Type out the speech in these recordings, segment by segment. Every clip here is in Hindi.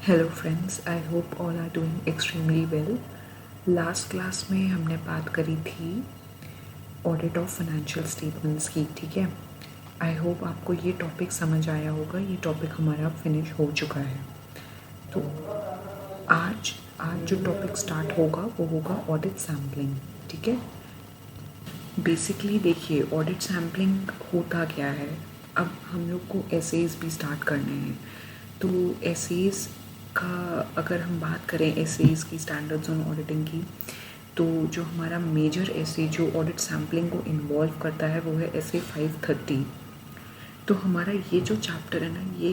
Hello friends, I hope all are doing extremely well. Last class में हमने बात करी थी ऑडिट ऑफ फाइनेंशियल स्टेटमेंट्स की। ठीक है, आई होप आपको ये टॉपिक समझ आया होगा। ये टॉपिक हमारा फिनिश हो चुका है। तो आज आज जो टॉपिक स्टार्ट होगा वो होगा ऑडिट सैम्पलिंग। ठीक है, बेसिकली देखिए ऑडिट सैम्पलिंग होता क्या है। अब हम लोग को एसेज भी स्टार्ट करने हैं। तो एसेज का अगर हम बात करें, एसेज की स्टैंडर्ड्स ऑन ऑडिटिंग की, तो जो हमारा मेजर एसे जो ऑडिट सैम्पलिंग को इन्वॉल्व करता है वो है एसे 530। तो हमारा ये जो चैप्टर है ना, ये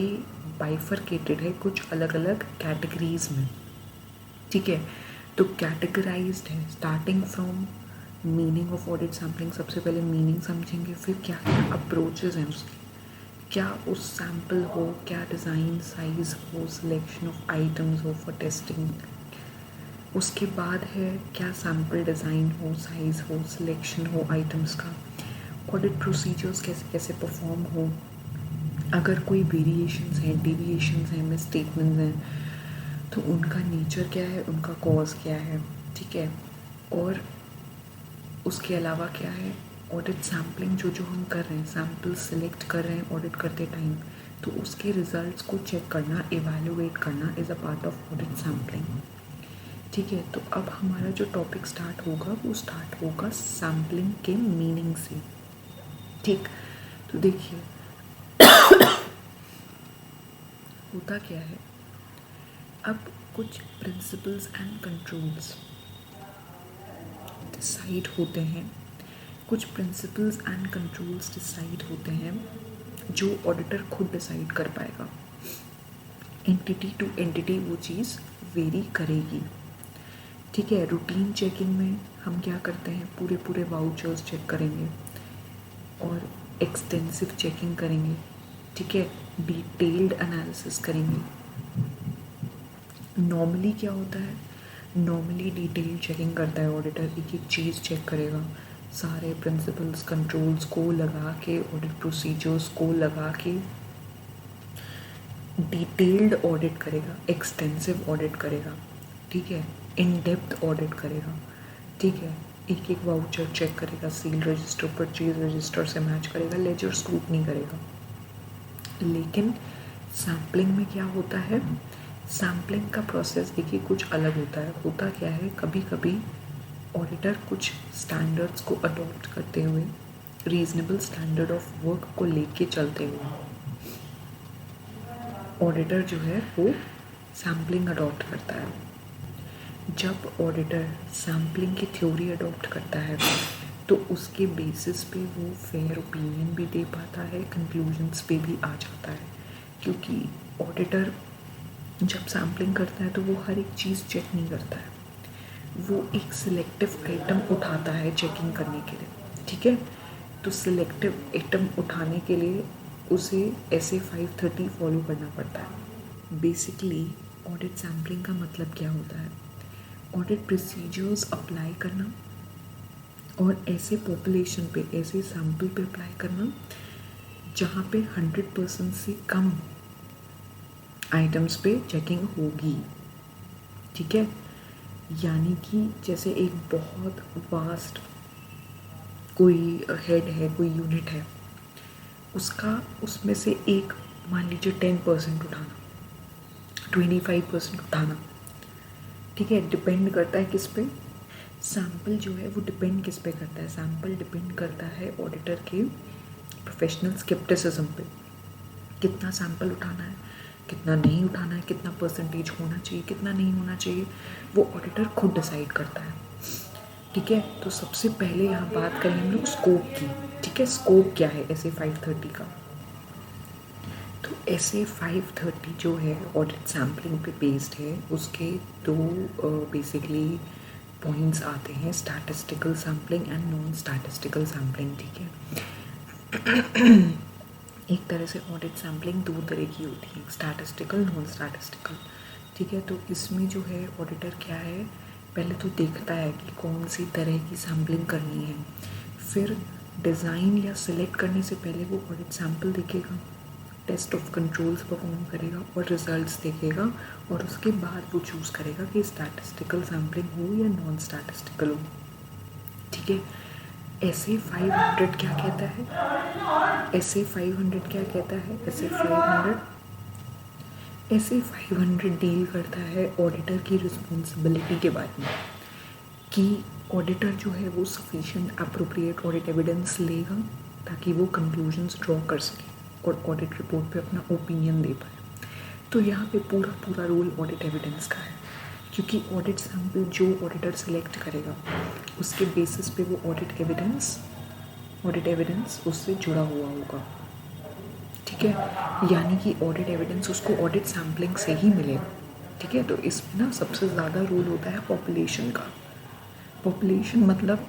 बाइफरकेटेड है कुछ अलग अलग कैटेगरीज में। ठीक है, तो कैटेगराइज्ड है starting from meaning of audit sampling. सबसे पहले मीनिंग समझेंगे, फिर क्या क्या अप्रोचेज हैं उसके, क्या उस सैम्पल हो, क्या डिज़ाइन साइज़ हो, सिलेक्शन ऑफ आइटम्स हो फॉर टेस्टिंग। उसके बाद है क्या सैम्पल डिज़ाइन हो, साइज़ हो, सिलेक्शन हो आइटम्स का, ऑडिट प्रोसीजर्स कैसे कैसे परफॉर्म हो, अगर कोई वेरिएशंस हैं, डेविएशंस हैं, मिसस्टेटमेंट्स हैं तो उनका नेचर क्या है, उनका कॉज क्या है। ठीक है, और उसके अलावा क्या है, ऑडिट सैम्पलिंग जो हम कर रहे हैं, सैम्पल सिलेक्ट कर रहे हैं ऑडिट करते टाइम, तो उसके रिजल्ट्स को चेक करना, इवैल्यूएट करना is a part of audit sampling. ठीक है, तो अब हमारा जो टॉपिक स्टार्ट होगा वो स्टार्ट होगा सैम्पलिंग के मीनिंग से। ठीक, तो देखिए होता क्या है, अब कुछ प्रिंसिपल्स एंड कंट्रोल्स डिसाइड होते हैं, कुछ प्रिंसिपल्स एंड कंट्रोल्स डिसाइड होते हैं जो ऑडिटर खुद डिसाइड कर पाएगा। एंटिटी टू एंटिटी वो चीज़ वेरी करेगी। ठीक है, रूटीन चेकिंग में हम क्या करते हैं, पूरे पूरे वाउचर्स चेक करेंगे और एक्सटेंसिव चेकिंग करेंगे। ठीक है, डिटेल्ड एनालिसिस करेंगे। नॉर्मली क्या होता है, नॉर्मली डिटेल चेकिंग करता है ऑडिटर, एक एक चीज़ चेक करेगा, सारे प्रिंसिपल्स कंट्रोल्स को लगा के, ऑडिट प्रोसीजर्स को लगा के डिटेल्ड ऑडिट करेगा, एक्सटेंसिव ऑडिट करेगा। ठीक है, इन डेप्थ ऑडिट करेगा। ठीक है, एक एक वाउचर चेक करेगा, सेल रजिस्टर परचेज रजिस्टर से मैच करेगा, लेजर स्क्रूटनी करेगा। लेकिन सैम्पलिंग में क्या होता है, सैम्पलिंग का प्रोसेस देखिए कुछ अलग होता है। होता क्या है, कभी कभी ऑडिटर कुछ स्टैंडर्ड्स को अडॉप्ट करते हुए, रीजनेबल स्टैंडर्ड ऑफ वर्क को लेके चलते हुए ऑडिटर जो है वो सैम्पलिंग अडॉप्ट करता है। जब ऑडिटर सैम्पलिंग की थ्योरी अडॉप्ट करता है तो उसके बेसिस पे वो फेयर ओपिनियन भी दे पाता है, कंक्लूजन्स पे भी आ जाता है। क्योंकि ऑडिटर जब सैम्पलिंग करता है तो वो हर एक चीज़ चेक नहीं करता है, वो एक सिलेक्टिव आइटम उठाता है चेकिंग करने के लिए। ठीक है, तो सिलेक्टिव आइटम उठाने के लिए उसे ऐसे 530 फॉलो करना पड़ता है। बेसिकली ऑडिट सैम्पलिंग का मतलब क्या होता है, ऑडिट प्रोसीजर्स अप्लाई करना और ऐसे पॉपुलेशन पे, ऐसे सैम्पल पे अप्लाई करना जहाँ पे 100% से कम आइटम्स पे चेकिंग होगी। ठीक है, यानी कि जैसे एक बहुत वास्ट कोई हेड है, कोई यूनिट है, उसका उसमें से एक मान लीजिए 10% उठाना, 25% उठाना। ठीक है, डिपेंड करता है किस पे, सैम्पल जो है वो डिपेंड किस पे करता है, सैम्पल डिपेंड करता है ऑडिटर के प्रोफेशनल स्केप्टिसिज्म पे। कितना सैम्पल उठाना है, कितना नहीं उठाना है, कितना परसेंटेज होना चाहिए, कितना नहीं होना चाहिए, वो ऑडिटर खुद डिसाइड करता है। ठीक है, तो सबसे पहले यहाँ बात करेंगे हम लोग स्कोप की। ठीक है, स्कोप क्या है ऐसे 530 का, तो ऐसे 530 जो है ऑडिट सैम्पलिंग पे बेस्ड है। उसके दो बेसिकली पॉइंट्स आते हैं, statistical sampling and non statistical sampling. ठीक है, एक तरह से ऑडिट सैम्पलिंग दो तरह की होती है, स्टैटिस्टिकल, नॉन स्टैटिस्टिकल। ठीक है, तो इसमें जो है ऑडिटर क्या है, पहले तो देखता है कि कौन सी तरह की सैम्पलिंग करनी है, फिर डिज़ाइन या सिलेक्ट करने से पहले वो ऑडिट सैम्पल देखेगा, टेस्ट ऑफ कंट्रोल्स परफॉर्म करेगा और रिजल्ट्स देखेगा, और उसके बाद वो चूज़ करेगा कि स्टैटिस्टिकल सैम्पलिंग हो या नॉन स्टैटिस्टिकल हो। ठीक है, SA 500 क्या कहता है? SA 500 क्या कहता है? SA 500 डील करता है ऑडिटर की रिस्पॉन्सिबिलिटी के बारे में, कि ऑडिटर जो है वो सफिशिएंट अप्रोप्रिएट ऑडिट एविडेंस लेगा ताकि वो कंक्लूजन्स ड्रॉ कर सके और ऑडिट रिपोर्ट पे अपना ओपिनियन दे पाए। तो यहाँ पे पूरा रोल ऑडिट एविडेंस का है, क्योंकि ऑडिट सैंपल जो ऑडिटर सेलेक्ट करेगा उसके बेसिस पे वो ऑडिट एविडेंस उससे जुड़ा हुआ होगा। ठीक है, यानी कि ऑडिट एविडेंस उसको ऑडिट सैम्पलिंग से ही मिलेगा। ठीक है, तो इसमें ना सबसे ज़्यादा रोल होता है पॉपुलेशन का। पॉपुलेशन मतलब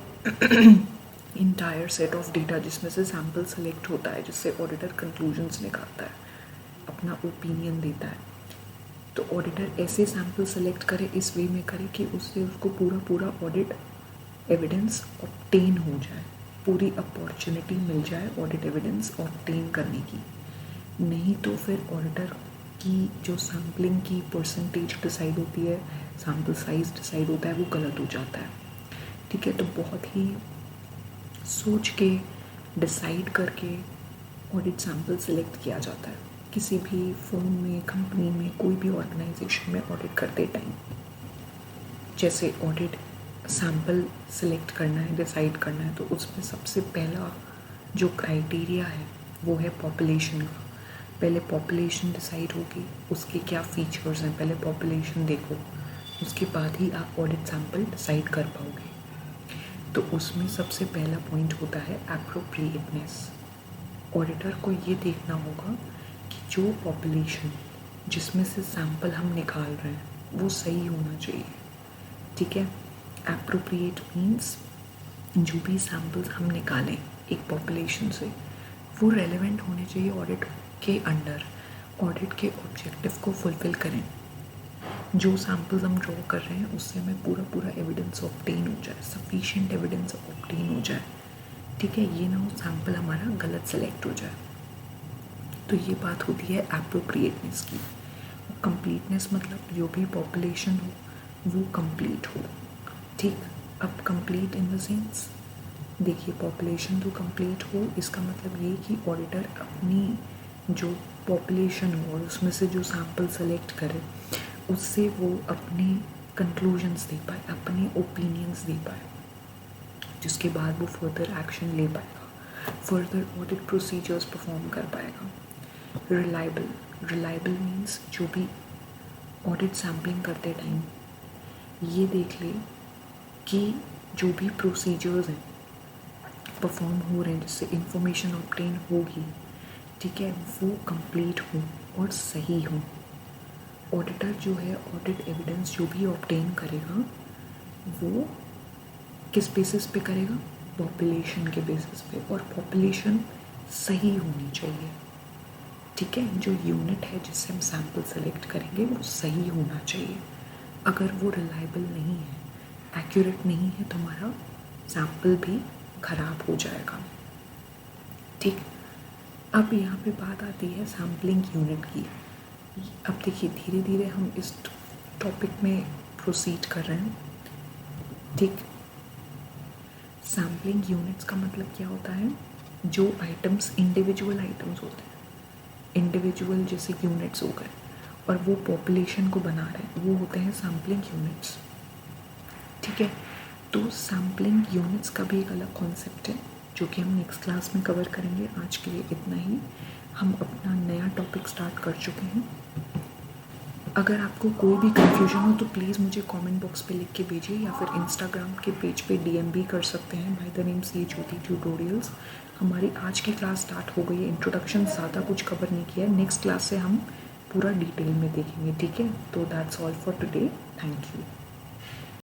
इंटायर सेट ऑफ डेटा जिसमें से सैम्पल सेलेक्ट होता है, जिससे ऑडिटर कंक्लूजन्स निकालता है, अपना ओपिनियन देता है। तो ऑडिटर ऐसे सैम्पल सेलेक्ट करे, इस वे में करे कि उससे उसको पूरा ऑडिट एविडेंस ऑब्टेन हो जाए, पूरी अपॉर्चुनिटी मिल जाए ऑडिट एविडेंस ऑब्टेन करने की। नहीं तो फिर ऑडिटर की जो सैम्पलिंग की परसेंटेज डिसाइड होती है, सैम्पल साइज डिसाइड होता है, वो गलत हो जाता है। ठीक है, तो बहुत ही सोच के डिसाइड करके ऑडिट सैम्पल सेलेक्ट किया जाता है किसी भी फर्म में, कंपनी में, कोई भी ऑर्गेनाइजेशन में ऑडिट करते टाइम। जैसे ऑडिट सैम्पल सेलेक्ट करना है, डिसाइड करना है, तो उसमें सबसे पहला जो क्राइटेरिया है वो है पॉपुलेशन का। पहले पॉपुलेशन डिसाइड होगी, उसके क्या फीचर्स हैं, पहले पॉपुलेशन देखो, उसके बाद ही आप ऑडिट सैम्पल डिसाइड कर पाओगे। तो उसमें सबसे पहला पॉइंट होता है एप्रोप्रिएटनेस। ऑडिटर को ये देखना होगा कि जो पॉपुलेशन जिसमें से सैम्पल हम निकाल रहे हैं वो सही होना चाहिए। ठीक है, एप्रोप्रिएट मीन्स जो भी सैम्पल्स हम निकालें एक पॉपुलेशन से वो रेलेवेंट होने चाहिए ऑडिट के अंडर, ऑडिट के ऑब्जेक्टिव को फुलफिल करें। जो सैम्पल्स हम ड्रॉ कर रहे हैं उससे हमें पूरा एविडेंस ऑब्टेन हो जाए, सफिशिएंट एविडेंस ऑब्टेन हो जाए। ठीक है, ये ना हो सैम्पल हमारा गलत सेलेक्ट हो जाए। तो ये बात होती है एप्रोप्रिएटनेस की। कंप्लीटनेस मतलब जो भी पॉपुलेशन हो वो कंप्लीट हो। ठीक, अब कंप्लीट इन द सेंस, देखिए पॉपुलेशन तो कंप्लीट हो, इसका मतलब ये कि ऑडिटर अपनी जो पॉपुलेशन हो और उसमें से जो सैम्पल सेलेक्ट करे उससे वो अपने कंक्लूजन्स दे पाए, अपने ओपिनियंस दे पाए, जिसके बाद वो फर्दर एक्शन ले पाएगा, फर्दर ऑडिट प्रोसीजर्स परफॉर्म कर पाएगा। रिलायबल मीन्स जो भी ऑडिट सैम्पलिंग करते टाइम ये देख ले कि जो भी प्रोसीजर्स हैं परफॉर्म हो रहे हैं जिससे इंफॉर्मेशन ऑब्टेन होगी, ठीक है, वो कंप्लीट हो और सही हो। ऑडिटर जो है ऑडिट एविडेंस जो भी ऑब्टेन करेगा वो किस बेसिस पे करेगा? पॉपुलेशन के बेसिस पे, और पॉपुलेशन सही होनी चाहिए। ठीक है, जो यूनिट है जिससे हम सैम्पल सेलेक्ट करेंगे वो सही होना चाहिए। अगर वो रिलायबल नहीं है, एक्यूरेट नहीं है, तो हमारा सैम्पल भी ख़राब हो जाएगा। ठीक, अब यहाँ पे बात आती है सैम्पलिंग यूनिट की। अब देखिए धीरे धीरे हम इस टॉपिक में प्रोसीड कर रहे हैं। ठीक, सैम्पलिंग यूनिट्स का मतलब क्या होता है? जो आइटम्स इंडिविजुअल आइटम्स होते हैं, इंडिविजुअल जैसे यूनिट्स हो गए और वो पॉपुलेशन को बना रहे हैं, वो होते हैं सैम्पलिंग यूनिट्स। ठीक है, तो सैम्पलिंग यूनिट्स का भी एक अलग कॉन्सेप्ट है जो कि हम नेक्स्ट क्लास में कवर करेंगे। आज के लिए इतना ही, हम अपना नया टॉपिक स्टार्ट कर चुके हैं। अगर आपको कोई भी कन्फ्यूजन हो तो प्लीज़ मुझे कमेंट बॉक्स पे लिख के भेजिए, या फिर इंस्टाग्राम के पेज पे DM भी कर सकते हैं by the name C Jyoti tutorials. हमारी आज की क्लास स्टार्ट हो गई है। इंट्रोडक्शन ज़्यादा कुछ कवर नहीं किया है, नेक्स्ट क्लास से हम पूरा डिटेल में देखेंगे। ठीक है, तो that's all for today, thank you.